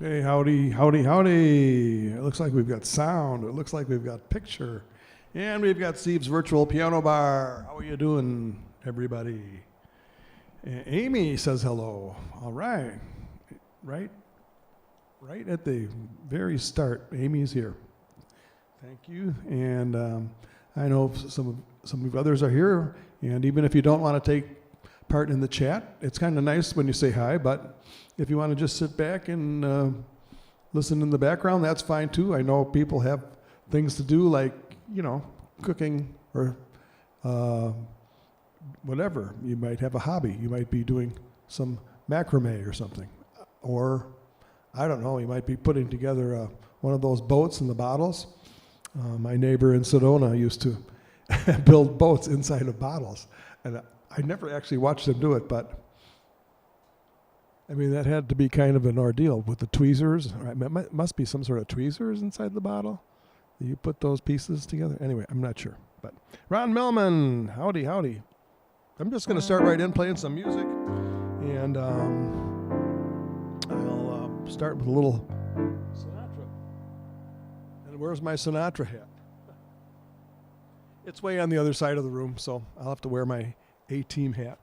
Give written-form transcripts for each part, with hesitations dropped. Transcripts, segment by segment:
Hey, howdy, howdy, howdy. It looks like we've got sound. It looks like we've got picture. And we've got Steve's Virtual Piano Bar. How are you doing, everybody? Amy says hello. All right. Right at the very start, Amy's here. Thank you. And I know some of you others are here. And even if you don't want to take part in the chat, it's kind of nice when you say hi, but if you want to just sit back and listen in the background, that's fine too. I know people have things to do like, cooking or whatever. You might have a hobby. You might be doing some macrame or something. Or, I don't know, you might be putting together one of those boats in the bottles. My neighbor in Sedona used to build boats inside of bottles. And I never actually watched them do it, but I mean, that had to be kind of an ordeal with the tweezers. Right? Must be some sort of tweezers inside the bottle. You put those pieces together. Anyway, I'm not sure. But Ron Millman, howdy, howdy. I'm just going to start right in playing some music. And I'll start with a little Sinatra. And where's my Sinatra hat? It's way on the other side of the room, so I'll have to wear my A-Team hat.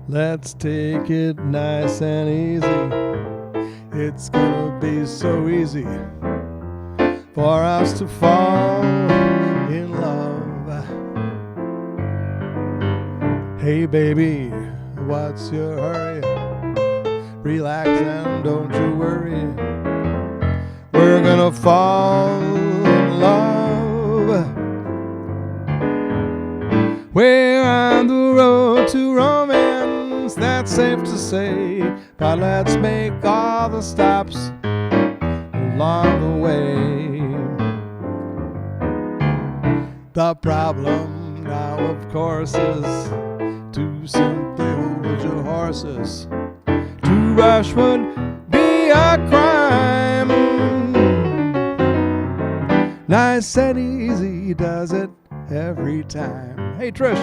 Let's take it nice and easy. It's gonna be so easy for us to fall in love. Hey baby, what's your hurry? Relax and don't you worry. We're gonna fall in love. We're on the road to romance, that's safe to say, but let's make all the stops along the way. The problem now, of course, is to simply hold your horses. To rush would be a crime. Nice and easy does it every time. Hey, Trish.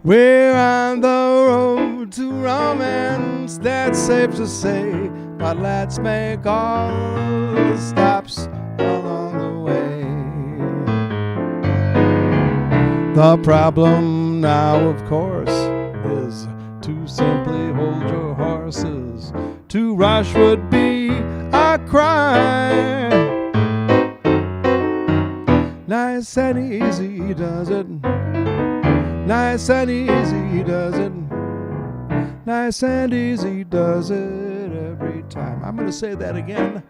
We're on the road to romance, that's safe to say, but let's make all the stops along the way. The problem now, of course, is to simply hold your horses. To rush would be a crime. Nice and easy does it. Nice and easy does it. Nice and easy does it every time. I'm going to say that again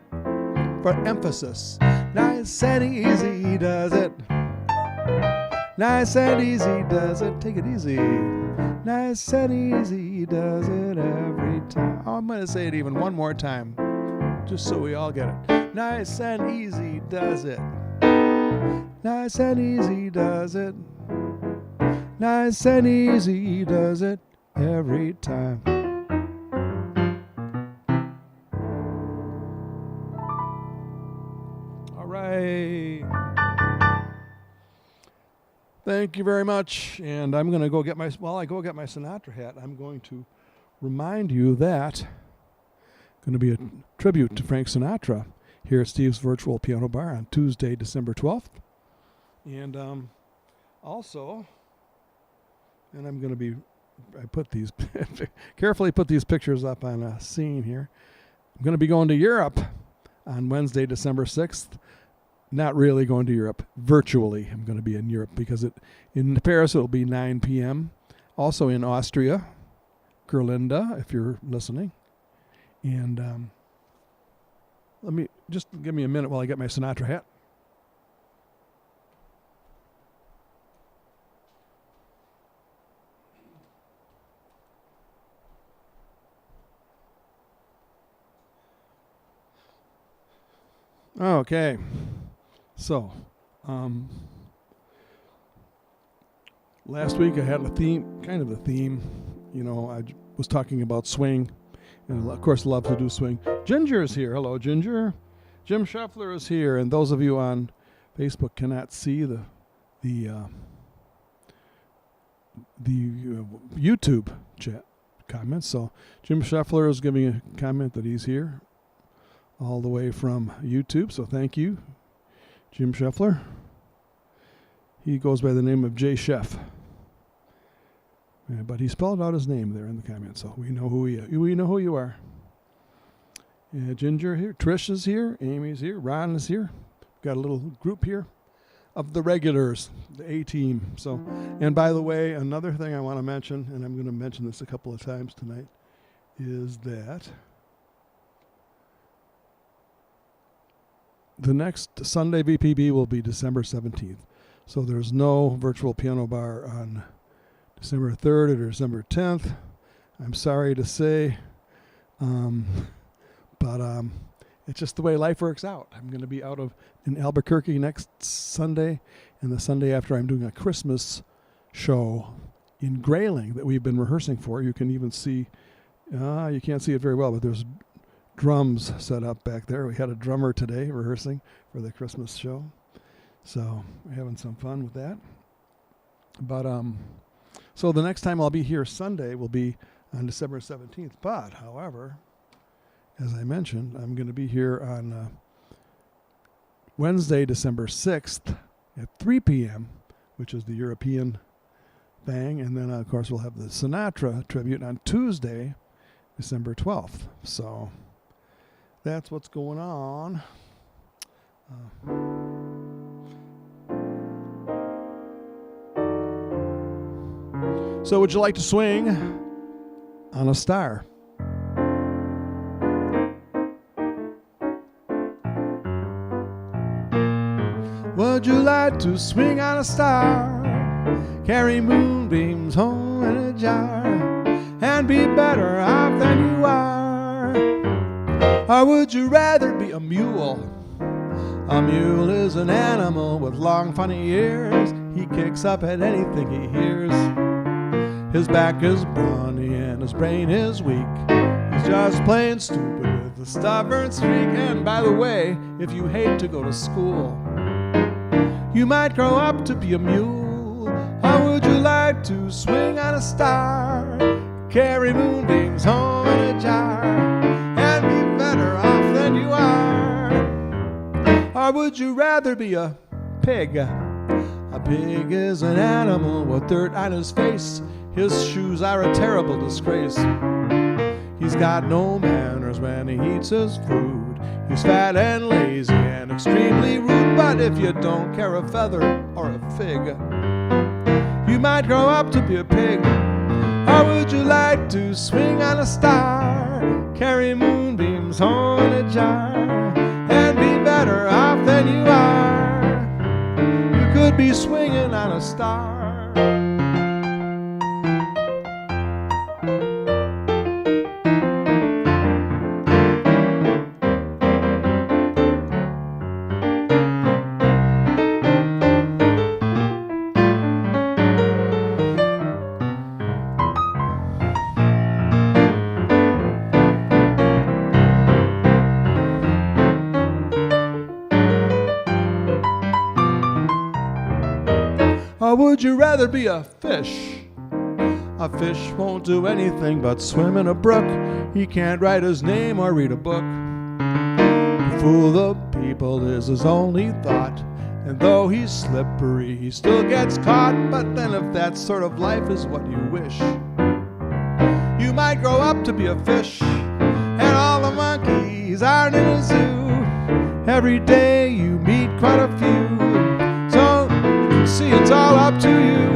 for emphasis. Nice and easy does it. Nice and easy does it. Take it easy. Nice and easy does it every time. Oh, I'm going to say it even one more time, just so we all get it. Nice and easy does it. Nice and easy does it. Nice and easy does it every time. All right. Thank you very much. And I'm going to go get my, while I go get my Sinatra hat, I'm going to remind you that going to be a tribute to Frank Sinatra here at Steve's Virtual Piano Bar on Tuesday, December 12th. And also, and I'm going to be, I put these, carefully put these pictures up on a scene here. I'm going to be going to Europe on Wednesday, December 6th. Not really going to Europe, virtually. I'm going to be in Europe because in Paris it will be 9 p.m. Also in Austria, Gerlinda, if you're listening. And just give me a minute while I get my Sinatra hat. Okay, so last week I had a theme, kind of a theme. You know, I was talking about swing, and of course love to do swing. Ginger is here. Hello, Ginger. Jim Scheffler is here, and those of you on Facebook cannot see the YouTube chat comments. So Jim Scheffler is giving a comment that he's here all the way from YouTube, so thank you. Jim Scheffler. He goes by the name of Jay Chef. But he spelled out his name there in the comments, so we know who he is. We know who you are. Ginger here, Trish is here, Amy's here, Ron is here. Got a little group here of the regulars, the A-team. So, and by the way, another thing I want to mention, and I'm going to mention this a couple of times tonight, is that the next Sunday VPB will be December 17th. So there's no virtual piano bar on December 3rd or December 10th. I'm sorry to say, but it's just the way life works out. I'm going to be out in Albuquerque next Sunday, and the Sunday after I'm doing a Christmas show in Grayling that we've been rehearsing for. You can even see, you can't see it very well, but there's drums set up back there. We had a drummer today rehearsing for the Christmas show. So we're having some fun with that. But so the next time I'll be here Sunday will be on December 17th. But, however, as I mentioned, I'm going to be here on Wednesday, December 6th at 3 p.m., which is the European thing. And then, of course, we'll have the Sinatra tribute on Tuesday, December 12th. So that's what's going on. So would you like to swing on a star? Would you like to swing on a star? Carry moonbeams home in a jar and be better off than you are? Or would you rather be a mule? A mule is an animal with long funny ears. He kicks up at anything he hears. His back is brawny and his brain is weak. He's just plain stupid with a stubborn streak. And by the way, if you hate to go to school, you might grow up to be a mule. How would you like to swing on a star? Carry moonbeams home in a jar and be better off than you are? Or would you rather be a pig? A pig is an animal with dirt on his face. His shoes are a terrible disgrace. He's got no manners when he eats his food. He's fat and lazy and extremely rude. But if you don't care a feather or a fig, you might grow up to be a pig. Or would you like to swing on a star? Carry moonbeams home in a jar and be better off than you are? You could be swinging on a star. Or would you rather be a fish? A fish won't do anything but swim in a brook. He can't write his name or read a book. To fool the people is his only thought, and though he's slippery, he still gets caught. But then if that sort of life is what you wish, you might grow up to be a fish. And all the monkeys aren't in a zoo. Every day you meet quite a few. So see, it's all up to you.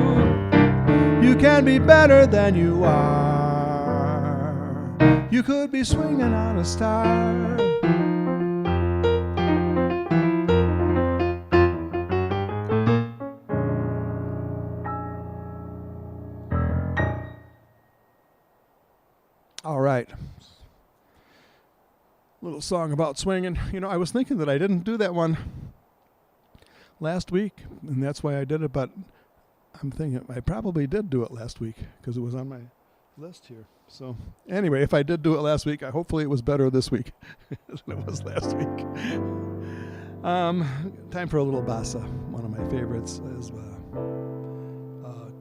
You can be better than you are. You could be swinging on a star. All right. Little song about swinging. You know, I was thinking that I didn't do that one last week, and that's why I did it, but I'm thinking I probably did do it last week because it was on my list here. So anyway, if I did do it last week, hopefully it was better this week than it was last week. Time for a little bossa. One of my favorites is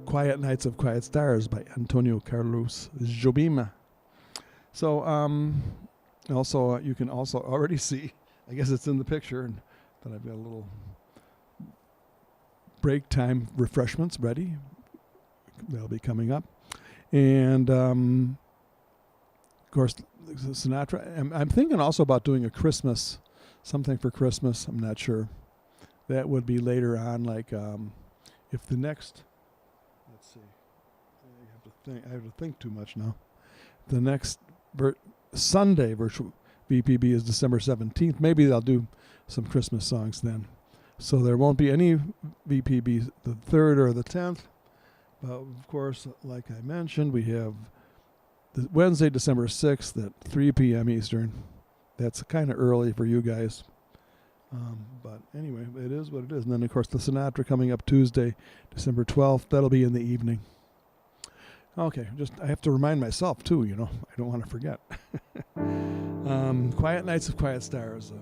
Quiet Nights of Quiet Stars by Antonio Carlos Jobim. So also you can also already see, I guess it's in the picture, that I've got a little break time refreshments ready. They'll be coming up. And, of course, Sinatra. I'm thinking also about doing a Christmas, something for Christmas. I'm not sure. That would be later on, like if the next, let's see, I have to think too much now. The next Sunday virtual VPB is December 17th. Maybe they'll do some Christmas songs then. So there won't be any VPB the 3rd or the 10th. But of course, like I mentioned, we have the Wednesday, December 6th at 3 p.m. Eastern. That's kind of early for you guys. But anyway, it is what it is. And then, of course, the Sinatra coming up Tuesday, December 12th. That'll be in the evening. Okay, I have to remind myself, too, I don't want to forget. Quiet Nights of Quiet Stars.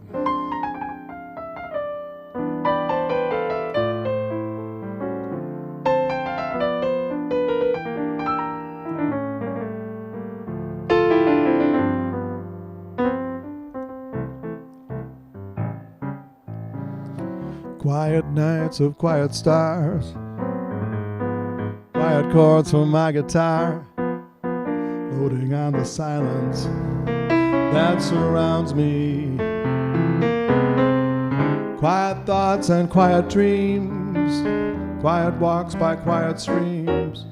Quiet nights of quiet stars, quiet chords from my guitar, floating on the silence that surrounds me. Quiet thoughts and quiet dreams, quiet walks by quiet streams,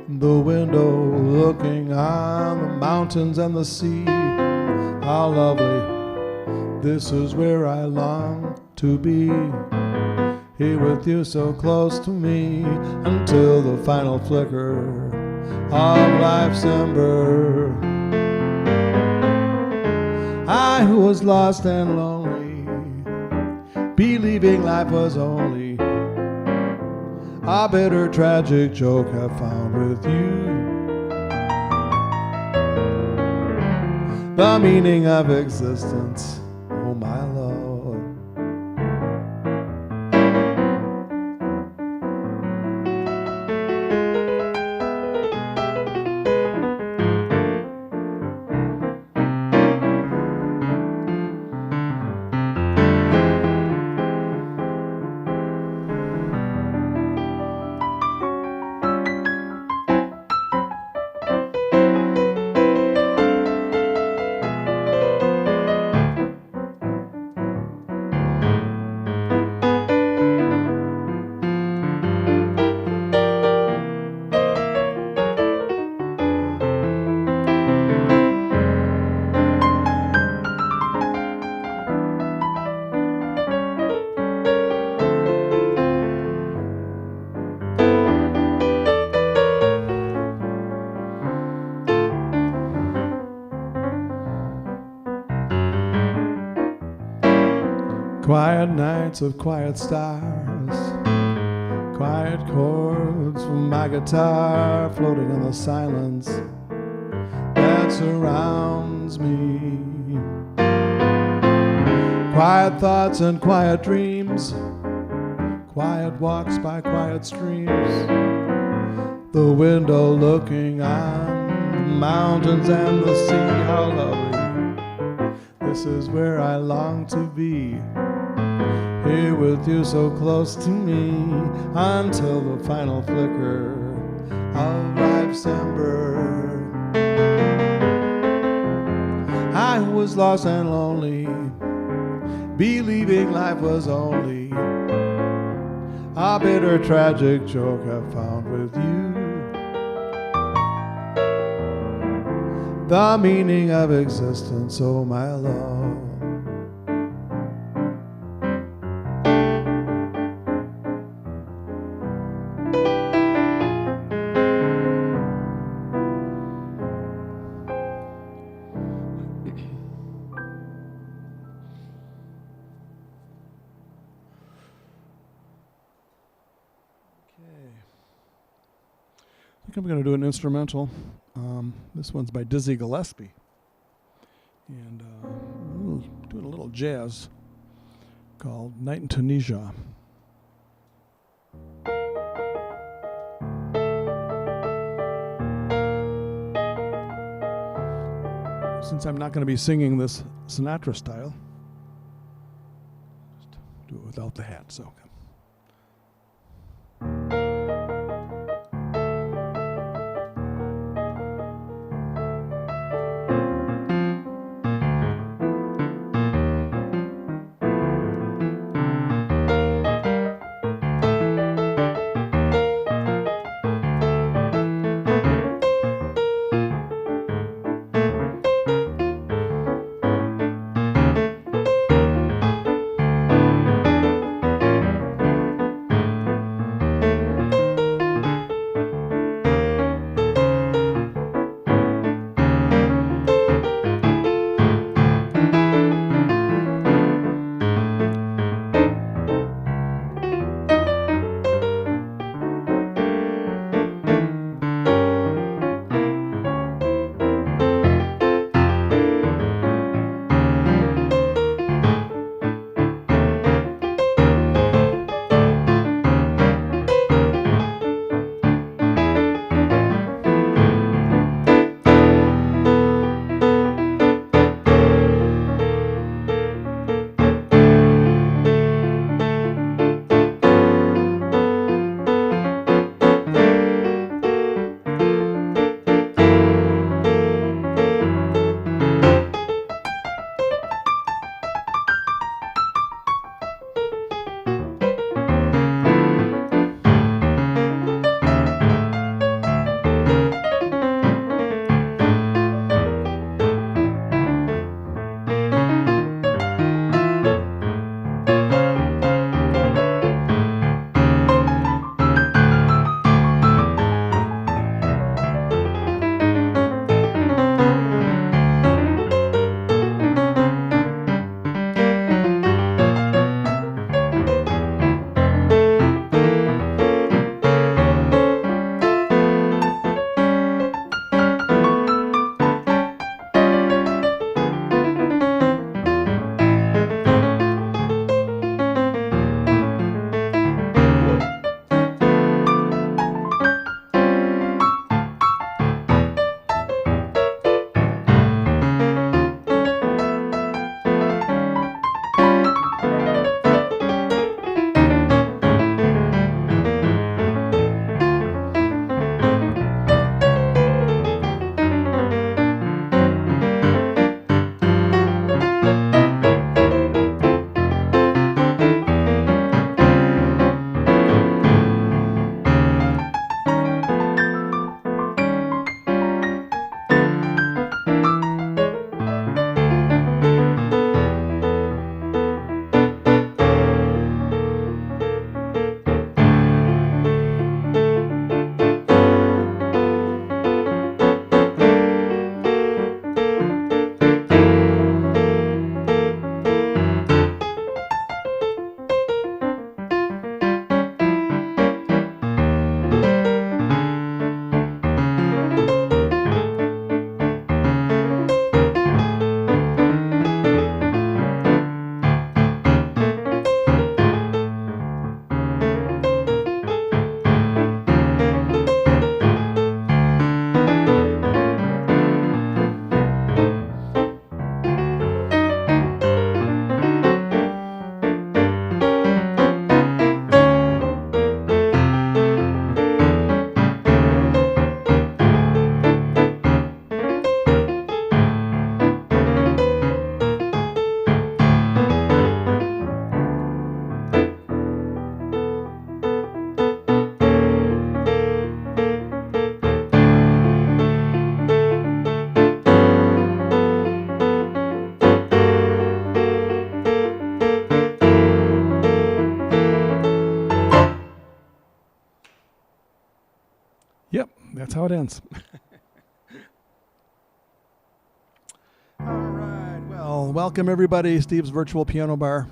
the window looking on the mountains and the sea. How lovely, this is where I long to be, here with you so close to me, until the final flicker of life's ember. I who was lost and lonely, believing life was only a bitter tragic joke I found with you. The meaning of existence, oh my love. Quiet nights of quiet stars, quiet chords from my guitar, floating on the silence that surrounds me. Quiet thoughts and quiet dreams, quiet walks by quiet streams, the window looking on the mountains and the sea. How lovely, this is where I long to be, here with you so close to me, until the final flicker of life's ember. I was lost and lonely, believing life was only a bitter tragic joke I found with you. The meaning of existence, oh my love. I think I'm going to do an instrumental. This one's by Dizzy Gillespie. And doing a little jazz called Night in Tunisia. Since I'm not going to be singing this Sinatra style, just do it without the hat. So. That's how it ends. All right. Well, welcome everybody. Steve's Virtual Piano Bar.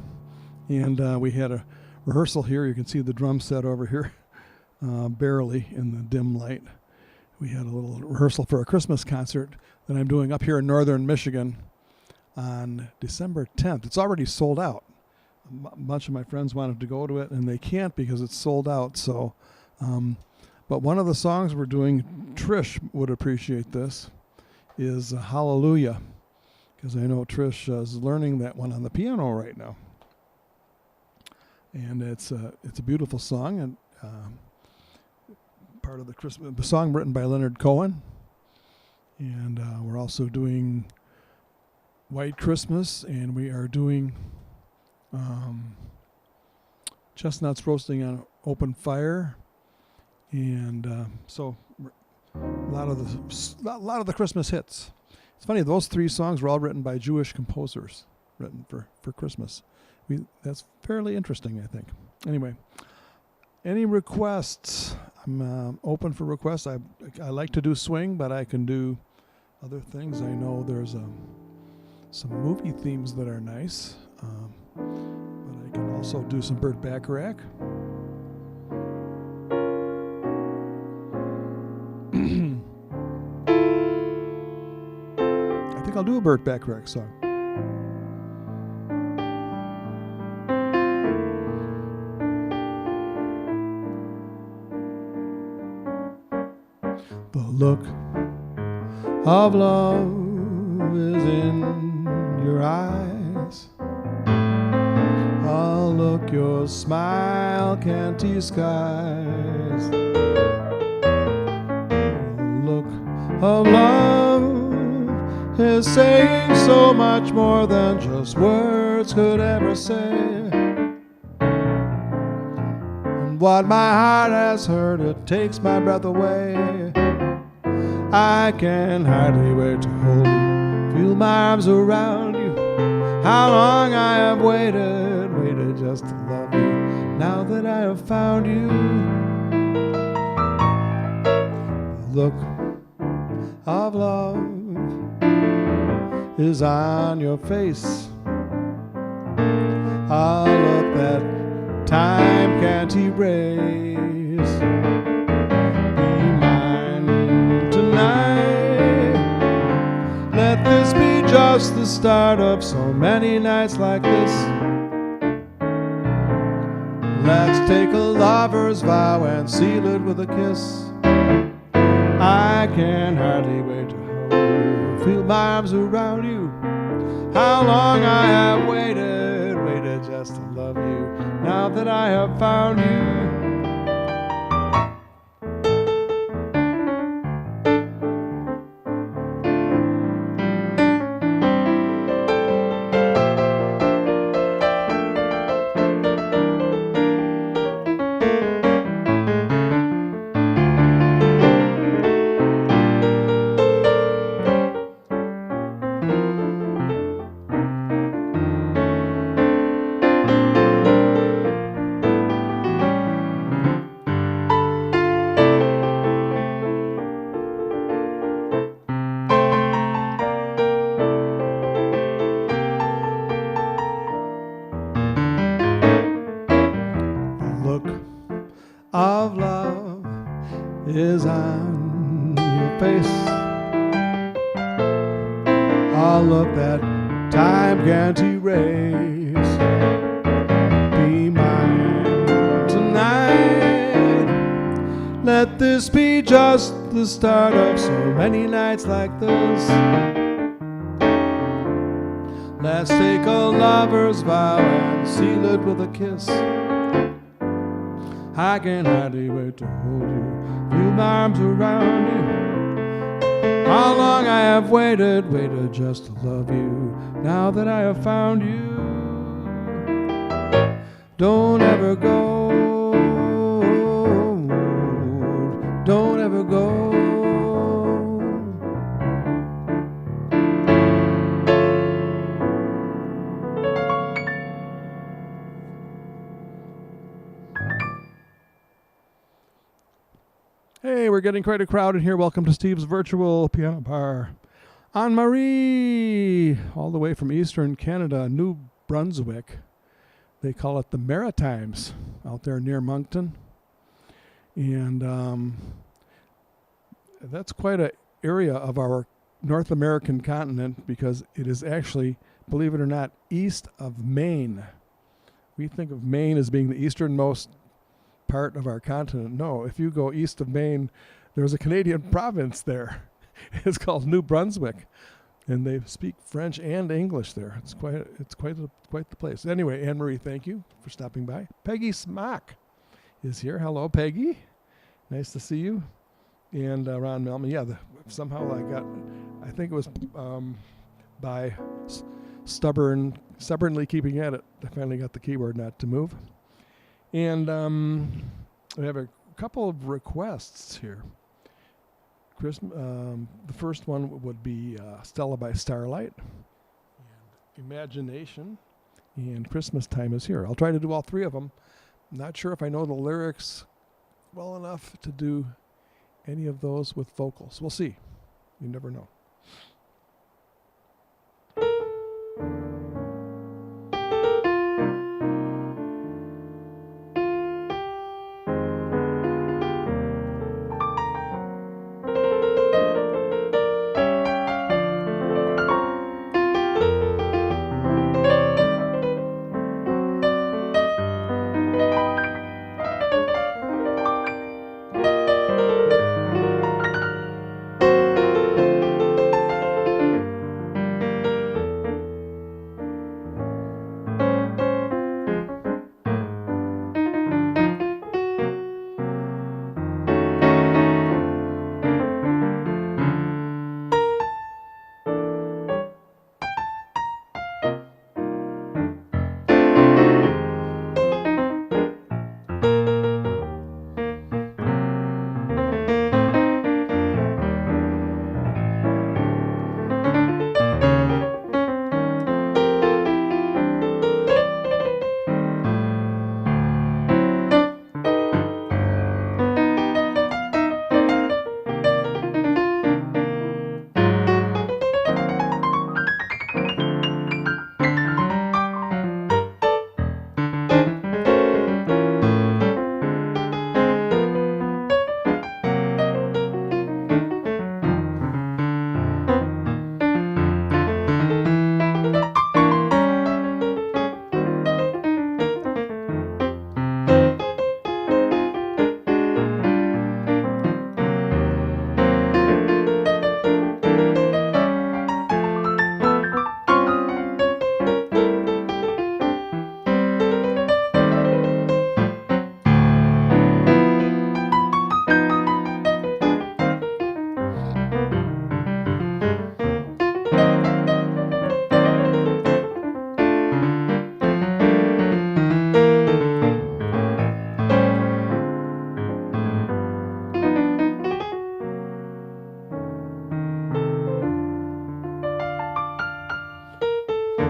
And we had a rehearsal here. You can see the drum set over here, barely in the dim light. We had a little rehearsal for a Christmas concert that I'm doing up here in northern Michigan on December 10th. It's already sold out. A bunch of my friends wanted to go to it, and they can't because it's sold out. So, but one of the songs we're doing, Trish would appreciate this, is Hallelujah, because I know Trish is learning that one on the piano right now. And it's a beautiful song, and part of the song written by Leonard Cohen. And we're also doing White Christmas, and we are doing chestnuts roasting on open fire, and so a lot of the Christmas hits. It's funny, those three songs were all written by Jewish composers, written for Christmas. That's fairly interesting, I think. Anyway, any requests? I'm open for requests. I like to do swing, but I can do other things. I know there's some movie themes that are nice. But I can also do some Burt Bacharach. I think I'll do a Burt Bacharach song. The look of love is in your eyes. Oh, look, your smile can't disguise. The look of love is saying so much more than just words could ever say. And what my heart has heard, it takes my breath away. I can hardly wait to hold you, feel my arms around you. How long I have waited just to love you, now that I have found you. The look of love is on your face. A look that time can't erase. Be mine tonight. Let this be just the start of so many nights like this. Let's take a lover's vow and seal it with a kiss. I can hardly wait to hold you, feel my arms around you. How long I have waited just to love you, now that I have found you. Of love is on your face. A look that time can't erase. Be mine tonight. Let this be just the start of so many nights like this. Let's take a lover's vow and seal it with a kiss. I can hardly wait to hold you, feel my arms around you. How long I have waited just to love you, now that I have found you. Don't ever go, don't ever go. Hey, we're getting quite a crowd in here. Welcome to Steve's Virtual Piano Bar. Anne-Marie, all the way from Eastern Canada, New Brunswick. They call it the Maritimes out there near Moncton. And that's quite an area of our North American continent because it is actually, believe it or not, east of Maine. We think of Maine as being the easternmost part of our continent. No, if you go east of Maine, there's a Canadian province there. It's called New Brunswick, and they speak French and English there. It's quite the place. Anyway, Anne-Marie, thank you for stopping by. Peggy Smock is here. Hello, Peggy. Nice to see you. And Ron Melman. Yeah, somehow I think it was by stubbornly keeping at it, I finally got the keyboard not to move. And we have a couple of requests here. The first one would be Stella by Starlight, and Imagination, and Christmas Time is Here. I'll try to do all three of them. I'm not sure if I know the lyrics well enough to do any of those with vocals. We'll see. You never know.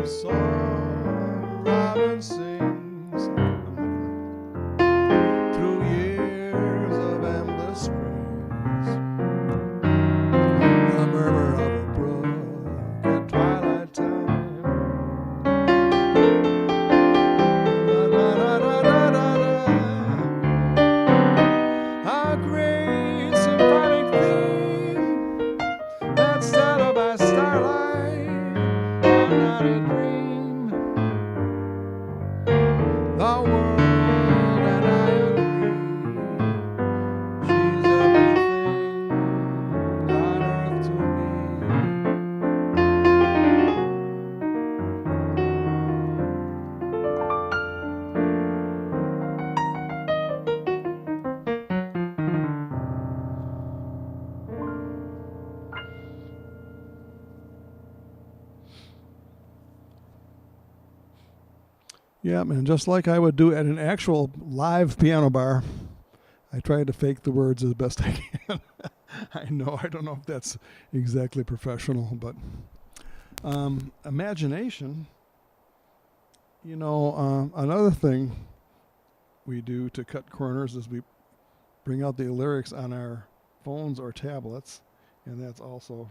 Song Robin sings through years of endless springs, the murmur of a brook at twilight time. A great symphonic theme that's Stella by Starlight, not a dream. The world and I agree, she's everything on earth to me. Yeah, man, just like I would do at an actual live piano bar, I try to fake the words as best I can. I don't know if that's exactly professional, but imagination, another thing we do to cut corners is we bring out the lyrics on our phones or tablets, and that's also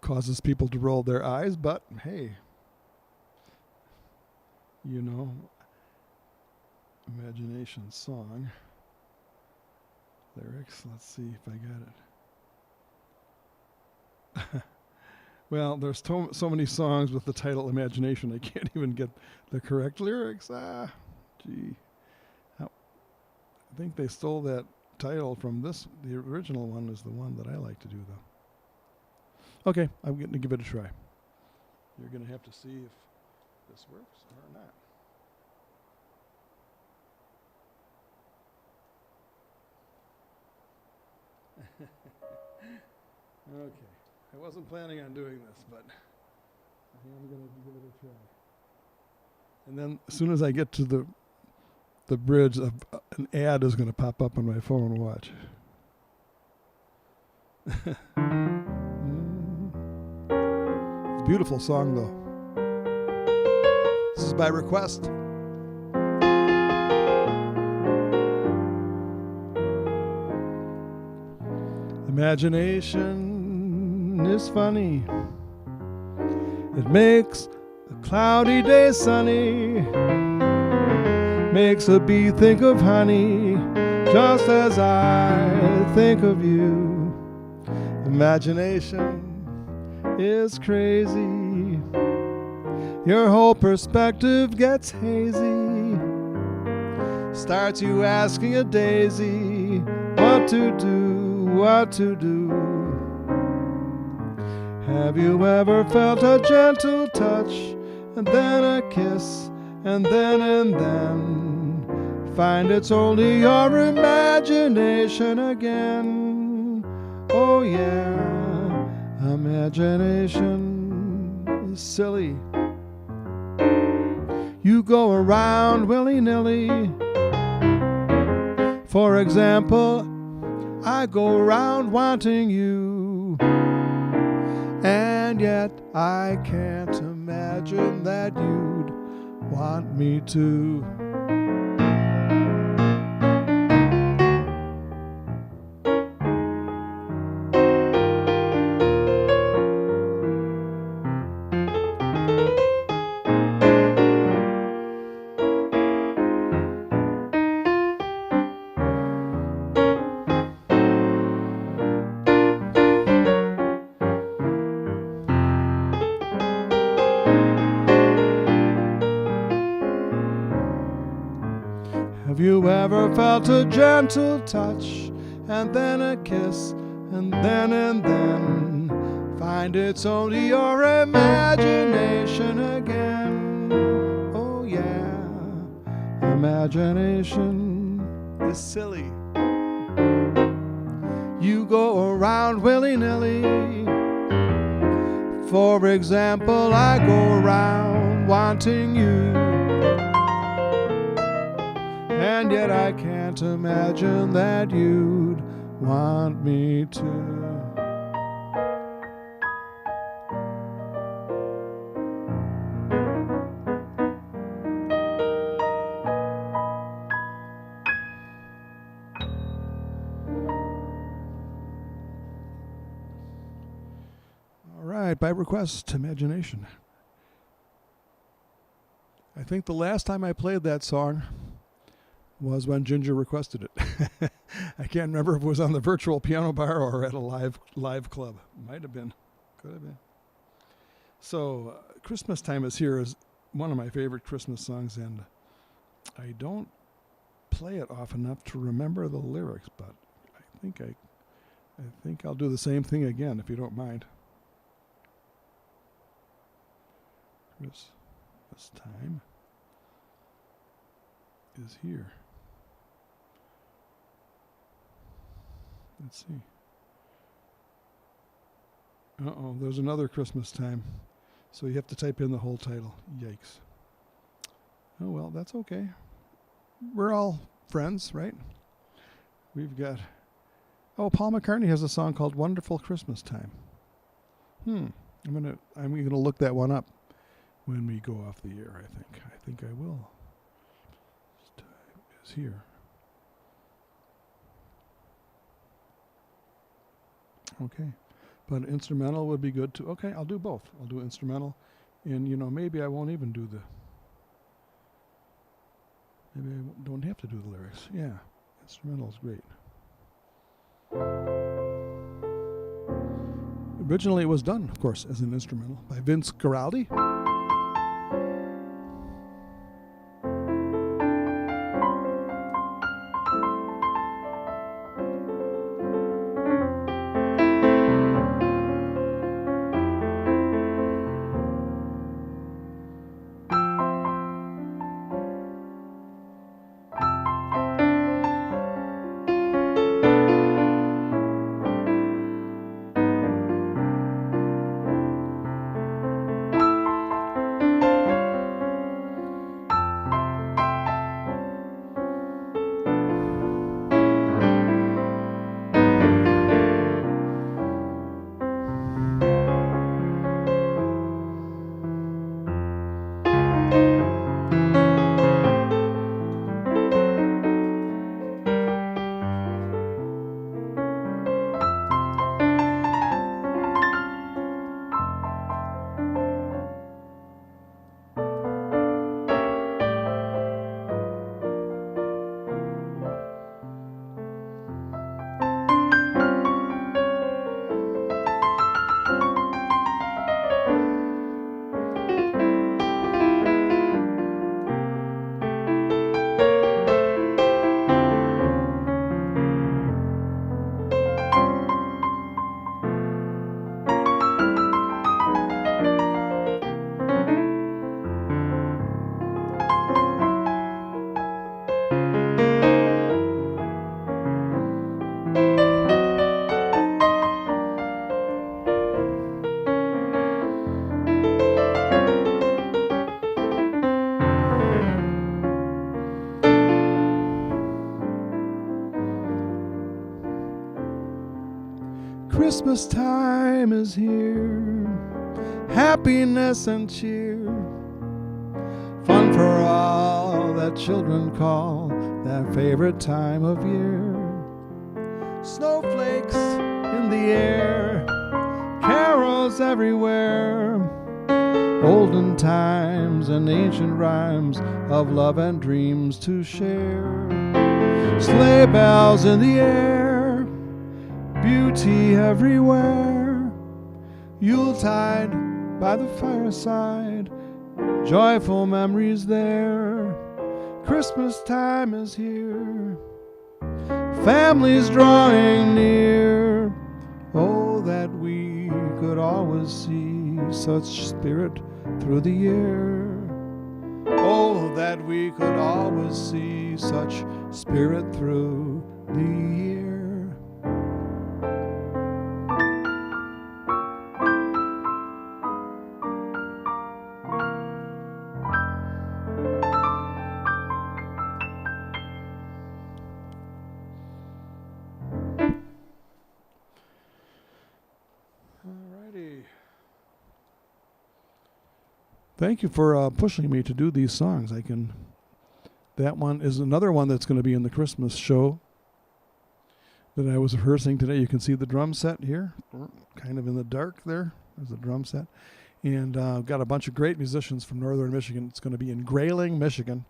causes people to roll their eyes, but hey, you know, imagination song lyrics. Let's see if I got it. Well, there's so many songs with the title Imagination, I can't even get the correct lyrics. Gee. I think they stole that title from this. The original one is the one that I like to do, though. Okay, I'm going to give it a try. You're going to have to see if this works or not. Okay. I wasn't planning on doing this, but I'm going to give it a try. And then as soon as I get to the bridge, an ad is going to pop up on my phone. Watch. It's a beautiful song, though. This is by request. Imagination is funny. It makes a cloudy day sunny. Makes a bee think of honey, just as I think of you. Imagination is crazy. Your whole perspective gets hazy. Starts you asking a daisy what to do, what to do. Have you ever felt a gentle touch, and then a kiss, and then find it's only your imagination again? Oh yeah, imagination is silly. You go around willy-nilly. For example, I go around wanting you, and yet I can't imagine that you'd want me to. Have you ever felt a gentle touch, and then a kiss, and then find it's only your imagination again? Oh yeah, imagination is silly. You go around willy-nilly. For example, I go around wanting you, and yet I can't imagine that you'd want me to. All right, by request, Imagination. I think the last time I played that song was when Ginger requested it. I can't remember if it was on the virtual piano bar or at a live club. Might have been. Could have been. So, Christmas Time Is Here is one of my favorite Christmas songs, and I don't play it often enough to remember the lyrics, but I think I'll do the same thing again, if you don't mind. Christmas Time Is Here. Let's see. Uh-oh, there's another Christmas time. So you have to type in the whole title. Yikes. Oh, well, that's okay. We're all friends, right? We've got... Oh, Paul McCartney has a song called Wonderful Christmas Time. I'm gonna look that one up when we go off the air, I think. I will. This time is here. Okay. But instrumental would be good too. Okay, I'll do both. I'll do instrumental. And, maybe I won't even do maybe I don't have to do the lyrics. Yeah, instrumental is great. Originally it was done, of course, as an instrumental by Vince Guaraldi. Christmas time is here, happiness and cheer, fun for all that children call their favorite time of year. Snowflakes in the air, carols everywhere, olden times and ancient rhymes of love and dreams to share. Sleigh bells in the air, beauty everywhere, Yuletide by the fireside, joyful memories there. Christmas time is here, families drawing near. Oh, that we could always see such spirit through the year. Oh, that we could always see such spirit through the year. Thank you for pushing me to do these songs. That one is another one that's going to be in the Christmas show that I was rehearsing today. You can see the drum set here, kind of in the dark there. There's the drum set. And I've got a bunch of great musicians from northern Michigan. It's going to be in Grayling, Michigan.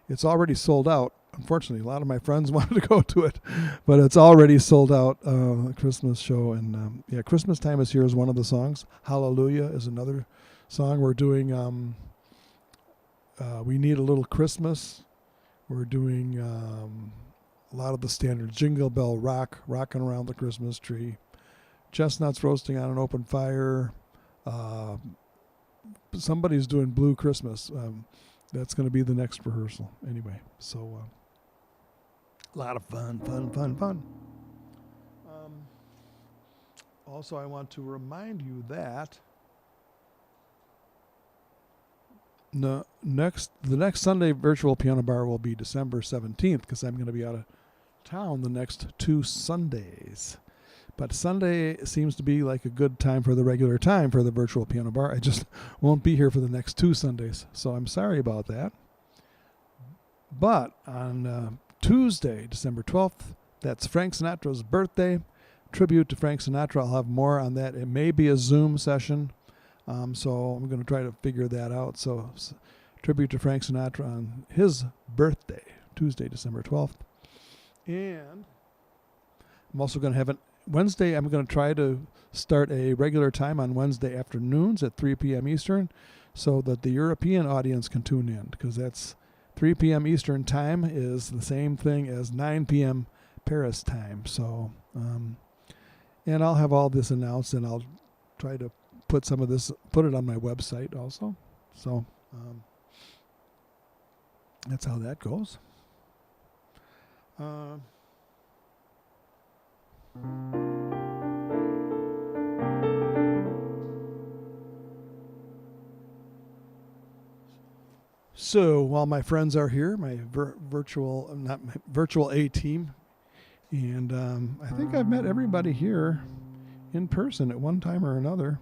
It's already sold out. Unfortunately, a lot of my friends wanted to go to it, but it's already sold out, the Christmas show. And Christmas Time is Here is one of the songs. Hallelujah is another song. We're doing We Need a Little Christmas. We're doing a lot of the standards. Jingle Bell Rock, Rocking Around the Christmas Tree, Chestnuts Roasting on an Open Fire. Somebody's doing Blue Christmas. That's going to be the next rehearsal anyway. So a lot of fun. Also, I want to remind you that the next Sunday virtual piano bar will be December 17th because I'm going to be out of town the next 2 Sundays. But Sunday seems to be like a good time for the regular time for the virtual piano bar. I just won't be here for the next 2 Sundays, so I'm sorry about that. But on Tuesday, December 12th, that's Frank Sinatra's birthday. tribute to Frank Sinatra. I'll have more on that. It may be a Zoom session, so I'm going to try to figure that out. So tribute to Frank Sinatra on his birthday, Tuesday, December 12th. And I'm also going to have Wednesday, I'm going to try to start a regular time on Wednesday afternoons at 3 p.m. Eastern so that the European audience can tune in, because that's 3 p.m. Eastern time is the same thing as 9 p.m. Paris time. So, and I'll have all this announced, and I'll try to put it on my website also. So that's how that goes. So while my friends are here, my virtual A team, and I think I've met everybody here in person at one time or another.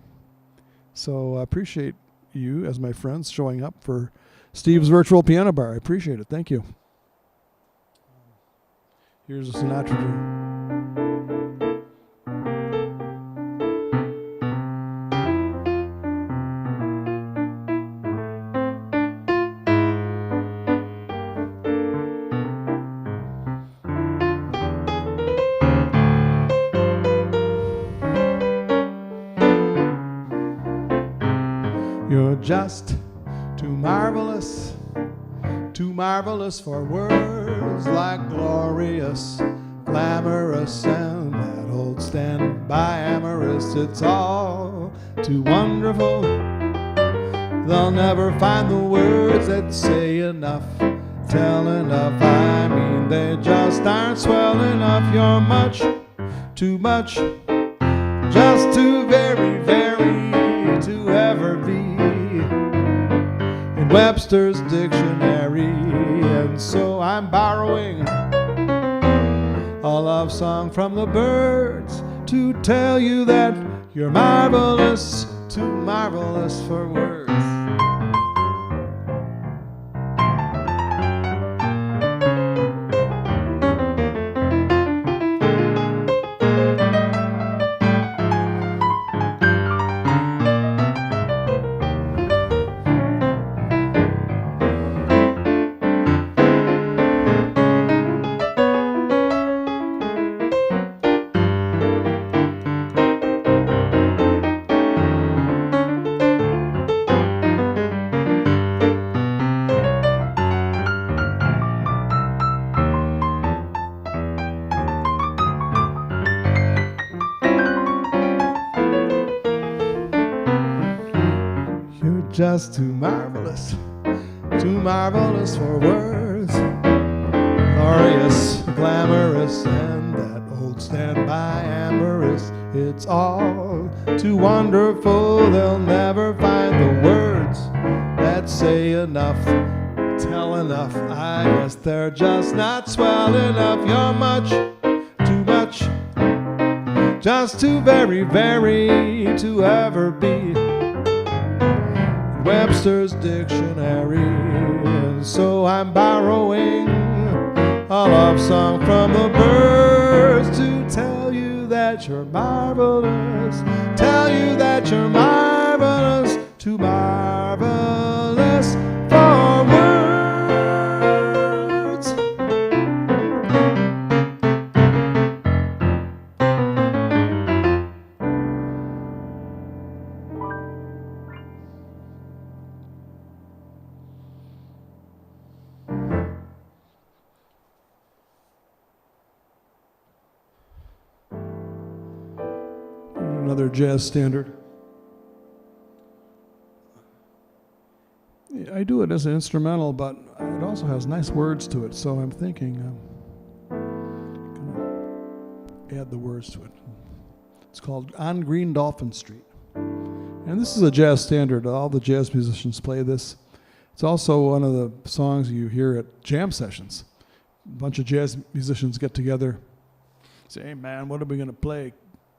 So I appreciate you as my friends showing up for Steve's Virtual Piano Bar. I appreciate it. Thank you. Here's a Sinatra tune. You're just too marvelous for words, like glorious, glamorous, and that old standby amorous. It's all too wonderful. They'll never find the words that say enough, tell enough. I mean, they just aren't swell enough. You're much, too much, just too very, very to ever be in Webster's dictionary. And so I'm borrowing a love song from the birds to tell you that you're marvelous, too marvelous for words. Just too marvelous for words. Glorious, glamorous, and that old standby amorous. It's all too wonderful. They'll never find the words that say enough, tell enough. I guess they're just not swell enough. You're much, too much, just too very, very to ever be Webster's dictionary. And so I'm borrowing a love song from the birds to tell you that you're marvelous, tell you that you're marvelous, too marvelous for words. Another jazz standard. I do it as an instrumental, but it also has nice words to it, so I'm thinking I'm going to add the words to it. It's called On Green Dolphin Street. And this is a jazz standard. All the jazz musicians play this. It's also one of the songs you hear at jam sessions. A bunch of jazz musicians get together, say, hey man, what are we going to play,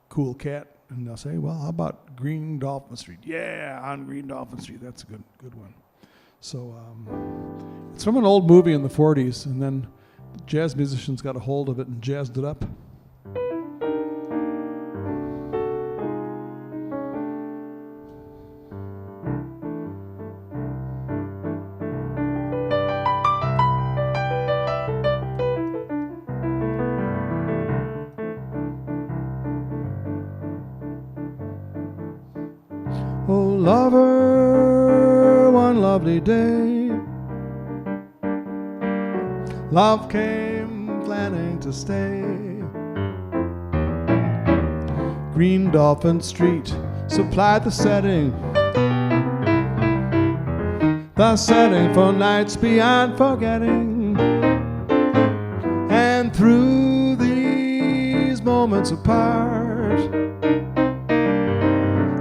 cool cat? And they'll say, well, how about Green Dolphin Street? Yeah, On Green Dolphin Street. That's a good one. So it's from an old movie in the 40s, and then the jazz musicians got a hold of it and jazzed it up. Oh, lover, one lovely day, love came planning to stay. Green Dolphin Street supplied the setting for nights beyond forgetting. And through these moments apart,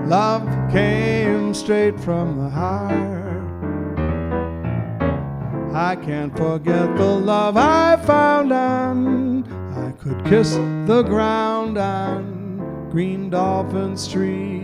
love came straight from the heart. I can't forget the love I found on, I could kiss the ground on Green Dolphin Street.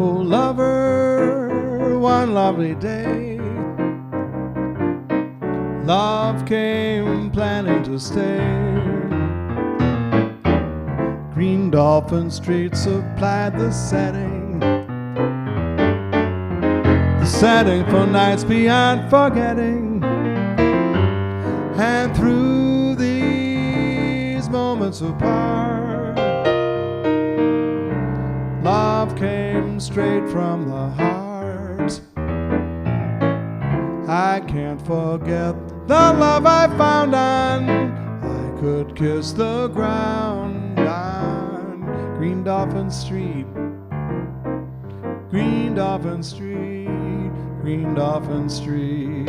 Oh, lover, one lovely day, love came planning to stay. Green Dolphin Street supplied the setting for nights beyond forgetting. And through these moments apart, love came straight from the heart. I can't forget the love I found on, I could kiss the ground on Green Dolphin Street. Green Dolphin Street, Green Dolphin Street.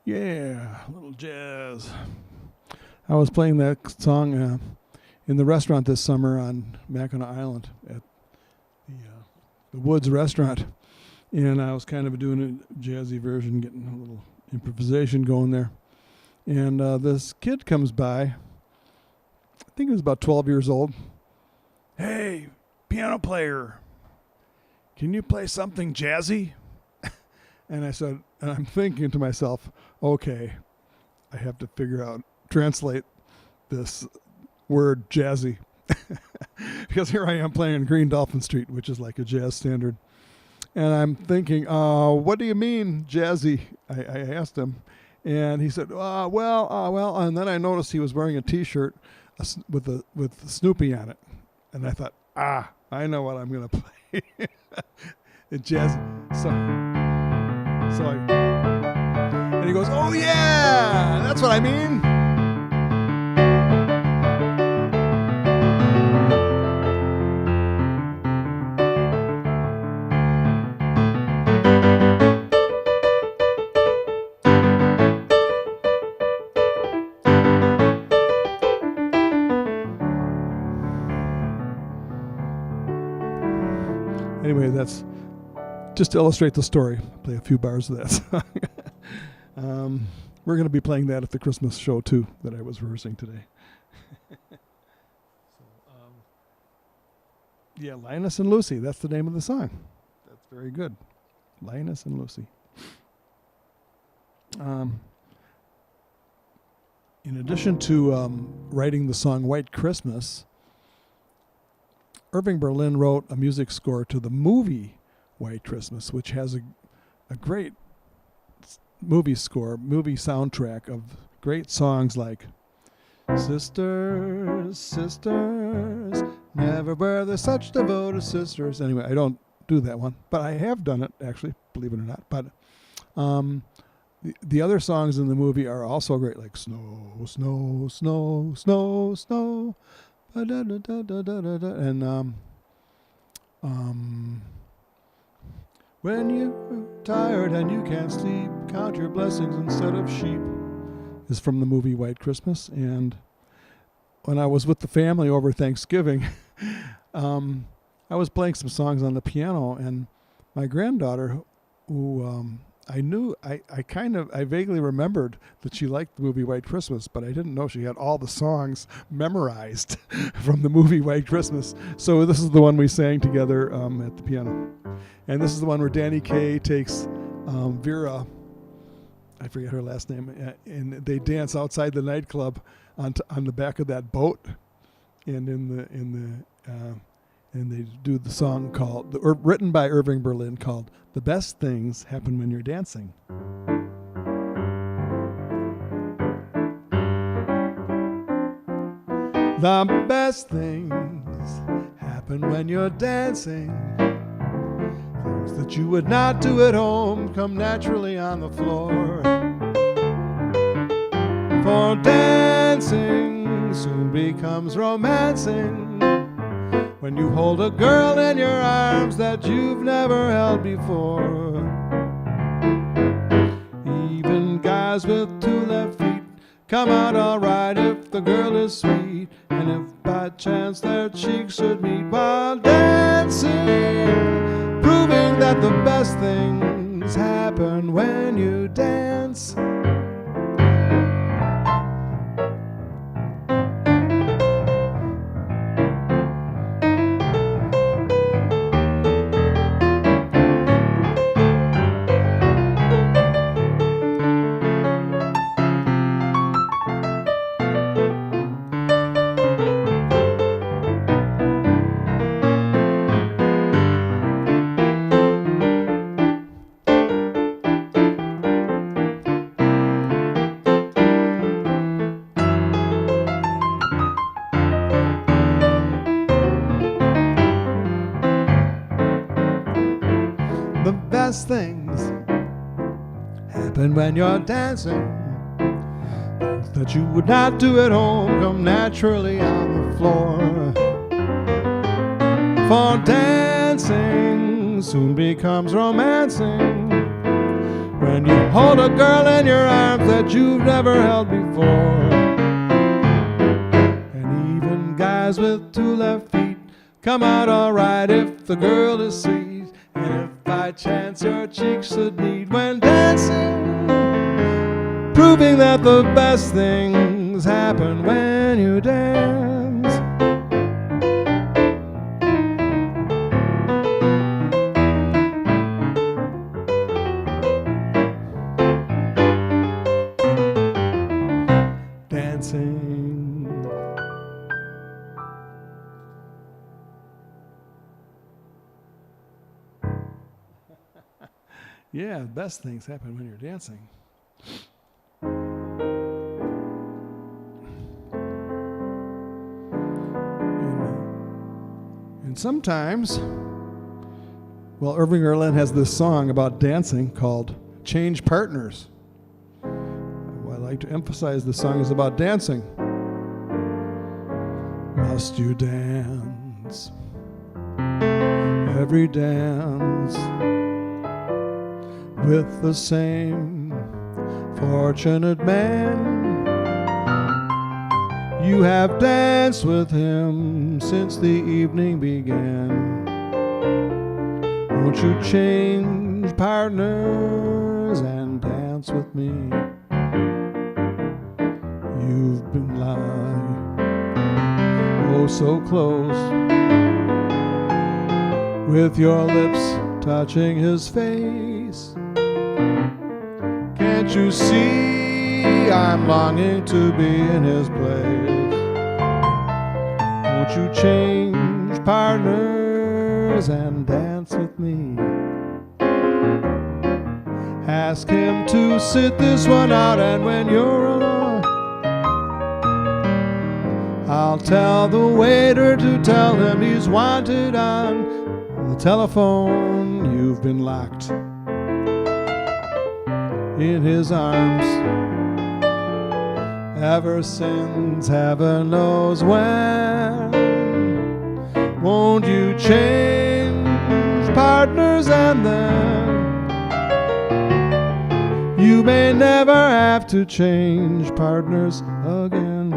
Yeah, a little jazz. I was playing that song in the restaurant this summer on Mackinac Island at the Woods restaurant. And I was kind of doing a jazzy version, getting a little improvisation going there. And this kid comes by. I think he was about 12 years old. Hey, piano player, can you play something jazzy? And I said, and I'm thinking to myself, okay, I have to translate this word jazzy. Because here I am playing Green Dolphin Street, which is like a jazz standard. And I'm thinking, what do you mean jazzy? I asked him. And he said, well. And then I noticed he was wearing a T-shirt with Snoopy on it. And I thought, I know what I'm going to play. It's jazzy. And he goes, oh yeah, that's what I mean. Anyway, that's just to illustrate the story. I'll play a few bars of that song. We're going to be playing that at the Christmas show too that I was rehearsing today. So Yeah, Linus and Lucy. That's the name of the song. That's very good. Linus and Lucy. In addition to writing the song White Christmas, Irving Berlin wrote a music score to the movie White Christmas, which has a great movie soundtrack of great songs like Sisters, Sisters, never were there such devoted sisters. Anyway, I don't do that one, but I have done it, actually, believe it or not. But the other songs in the movie are also great, like Snow, Snow, Snow, Snow, Snow, and when you're tired and you can't sleep, count your blessings instead of sheep is from the movie White Christmas. And when I was with the family over Thanksgiving, I was playing some songs on the piano, and my granddaughter, who I vaguely remembered that she liked the movie White Christmas, but I didn't know she had all the songs memorized from the movie White Christmas. So this is the one we sang together at the piano. And this is the one where Danny Kaye takes Vera, I forget her last name, and they dance outside the nightclub on the back of that boat, and they do the song written by Irving Berlin, called "The Best Things Happen When You're Dancing." The best things happen when you're dancing. Things that you would not do at home come naturally on the floor. For dancing soon becomes romancing when you hold a girl in your arms that you've never held before. Even guys with 2 left feet come out alright if the girl is sweet, and if by chance their cheeks should meet while dancing, proving that the best things happen when you dance. The best things happen when you're dancing. Things that you would not do at home come naturally on the floor. For dancing soon becomes romancing when you hold a girl in your arms that you've never held before. And even guys with 2 left feet come out alright if the girl is sweet, and if by chance your cheeks should meet when dancing, proving that the best things happen when you dance. Dancing. Yeah, the best things happen when you're dancing. And sometimes, well, Irving Berlin has this song about dancing called Change Partners. Well, I like to emphasize the song is about dancing. Must you dance every dance with the same fortunate man? You have danced with him since the evening began. Won't you change partners and dance with me? You've been lying oh so close with your lips touching his face. Can't you see I'm longing to be in his place? Won't you change partners and dance with me? Ask him to sit this one out, and when you're alone, I'll tell the waiter to tell him he's wanted on the telephone. You've been locked in his arms ever since heaven knows when. Won't you change partners, and then you may never have to change partners again.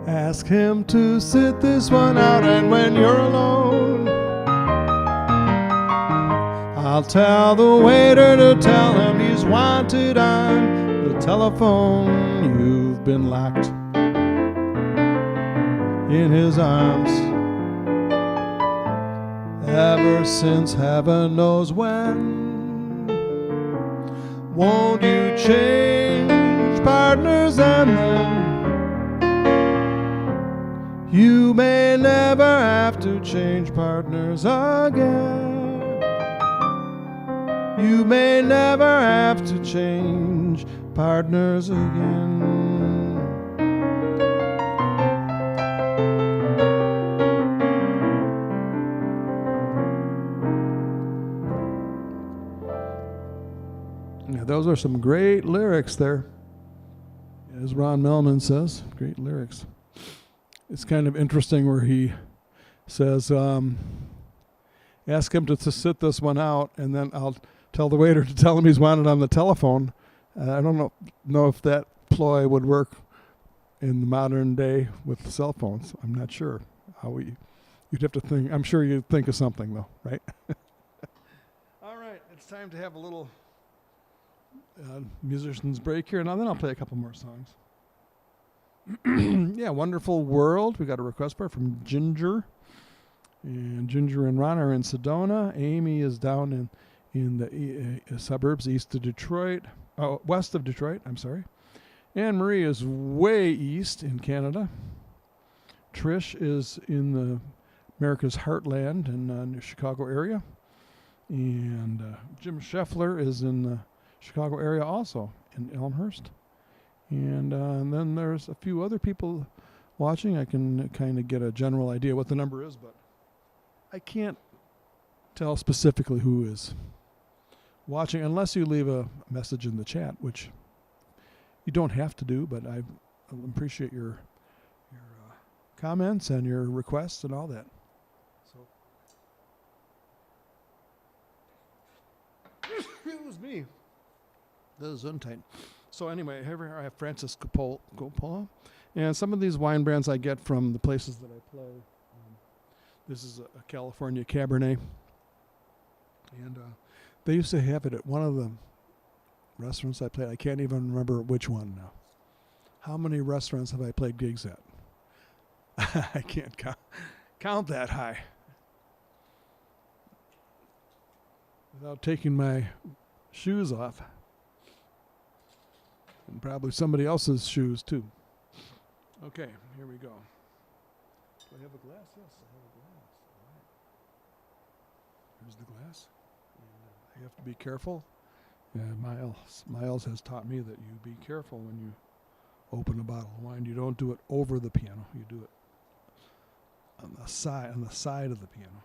Ask him to sit this one out, and when you're alone, I'll tell the waiter to tell him he's wanted on the telephone. You've been locked in his arms ever since heaven knows when. Won't you change partners, and then you may never have to change partners again. You may never have to change partners again. Yeah, those are some great lyrics there. As Ron Melman says, great lyrics. It's kind of interesting where he says, ask him to sit this one out, and then I'll tell the waiter to tell him he's wanted on the telephone. I don't know if that ploy would work in the modern day with cell phones. I'm not sure how you'd have to think. I'm sure you'd think of something, though, right? All right, it's time to have a little musician's break here, and then I'll play a couple more songs. Yeah, Wonderful World. We got a request for from Ginger. And Ginger and Ron are in Sedona. Amy is down in the suburbs west of Detroit. I'm sorry. Anne Marie is way east in Canada. Trish is in the America's Heartland in the Chicago area. And Jim Scheffler is in the Chicago area also, in Elmhurst. And then there's a few other people watching. I can kind of get a general idea what the number is, but I can't tell specifically who is watching unless you leave a message in the chat, which you don't have to do, but I appreciate your comments and your requests and all that. So, excuse me. This is untight. So anyway, here I have Francis Coppola, and some of these wine brands I get from the places that I play. This is a California Cabernet, and they used to have it at one of the restaurants I played. I can't even remember which one now. How many restaurants have I played gigs at? I can't count that high without taking my shoes off. And probably somebody else's shoes, too. Okay, here we go. Do I have a glass? Yes, I have a glass. All right. Here's the glass. And, you have to be careful. Miles has taught me that you be careful when you open a bottle of wine. You don't do it over the piano. You do it on the side of the piano.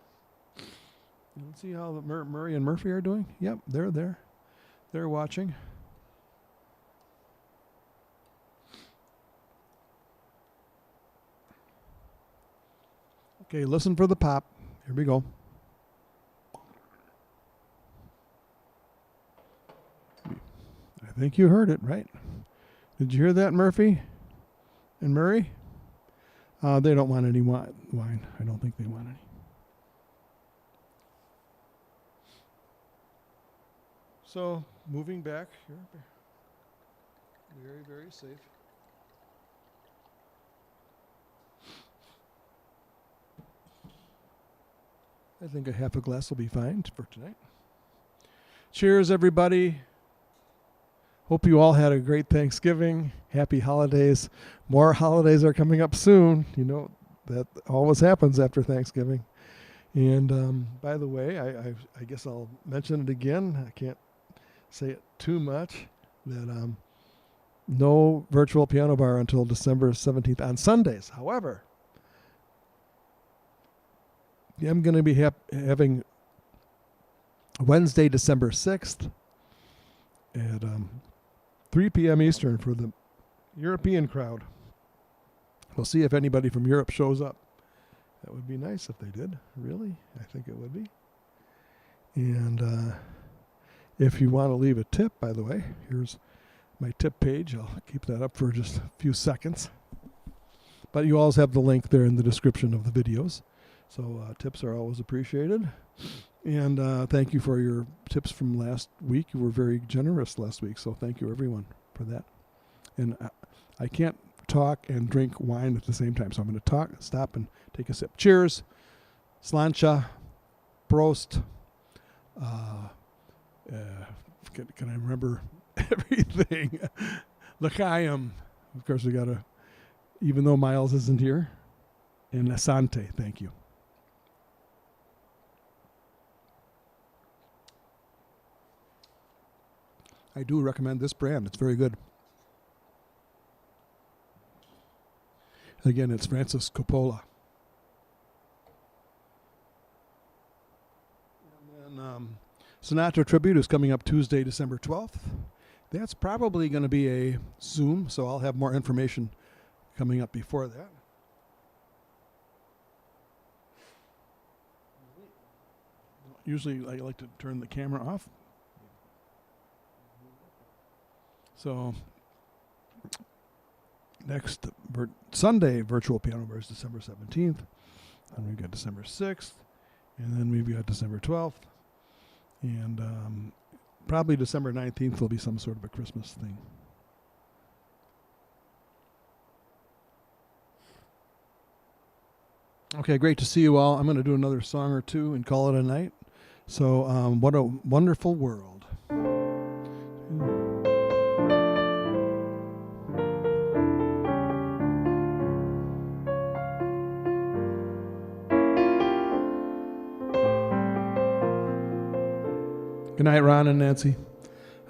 Let's see how Murray and Murphy are doing. Yep, they're there. They're watching. Okay, listen for the pop. Here we go. I think you heard it, right? Did you hear that, Murphy and Murray? They don't want any wine. I don't think they want any. So, moving back here. Very, very safe. I think a half a glass will be fine for tonight. Cheers, everybody. Hope you all had a great Thanksgiving. Happy holidays. More holidays are coming up soon. You know, that always happens after Thanksgiving. And by the way, I guess I'll mention it again. I can't say it too much. That no virtual piano bar until December 17th on Sundays. However, I'm going to be having Wednesday, December 6th at 3 p.m. Eastern for the European crowd. We'll see if anybody from Europe shows up. That would be nice if they did. Really? I think it would be. And if you want to leave a tip, by the way, here's my tip page. I'll keep that up for just a few seconds. But you always have the link there in the description of the videos. So tips are always appreciated. And thank you for your tips from last week. You were very generous last week, so thank you, everyone, for that. And I can't talk and drink wine at the same time, so I'm going to stop, and take a sip. Cheers. Slancha. Prost. Can I remember everything? L'chaim. Of course, we got to, even though Miles isn't here. And Asante. Thank you. I do recommend this brand. It's very good. Again, it's Francis Coppola. And then Sinatra Tribute is coming up Tuesday, December 12th. That's probably going to be a Zoom, so I'll have more information coming up before that. Usually I like to turn the camera off. So next Sunday, virtual piano bar is December 17th. And we've got December 6th. And then we've got December 12th. And probably December 19th will be some sort of a Christmas thing. Okay, great to see you all. I'm going to do another song or two and call it a night. So, What a Wonderful World. Good night, Ron and Nancy.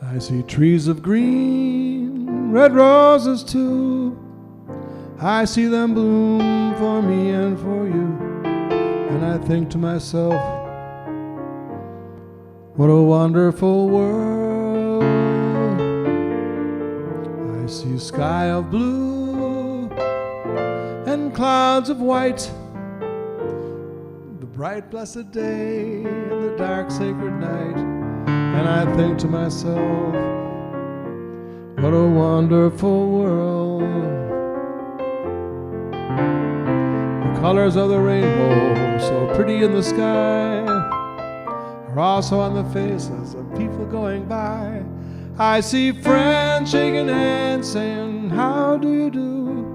I see trees of green, red roses too. I see them bloom for me and for you. And I think to myself, what a wonderful world. I see a sky of blue and clouds of white, the bright blessed day and the dark sacred night. And I think to myself, what a wonderful world. The colors of the rainbow, so pretty in the sky, are also on the faces of people going by. I see friends shaking hands, saying, how do you do?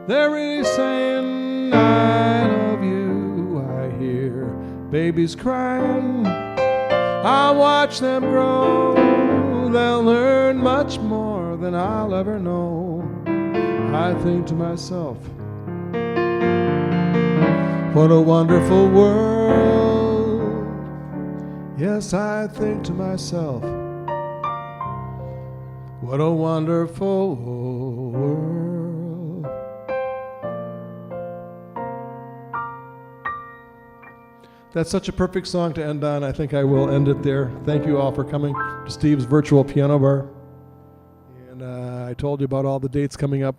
They're really saying, I love you. I hear babies crying. I'll watch them grow. They'll learn much more than I'll ever know. I think to myself, what a wonderful world. Yes, I think to myself, What a wonderful world. That's such a perfect song to end on. I think I will end it there. Thank you all for coming to Steve's Virtual Piano Bar. And I told you about all the dates coming up.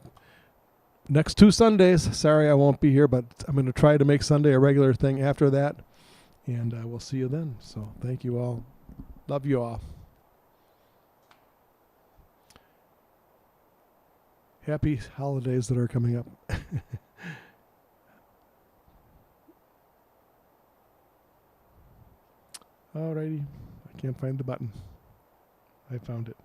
Next 2 Sundays. Sorry I won't be here, but I'm going to try to make Sunday a regular thing after that. And we'll see you then. So thank you all. Love you all. Happy holidays that are coming up. Alrighty. I can't find the button. I found it.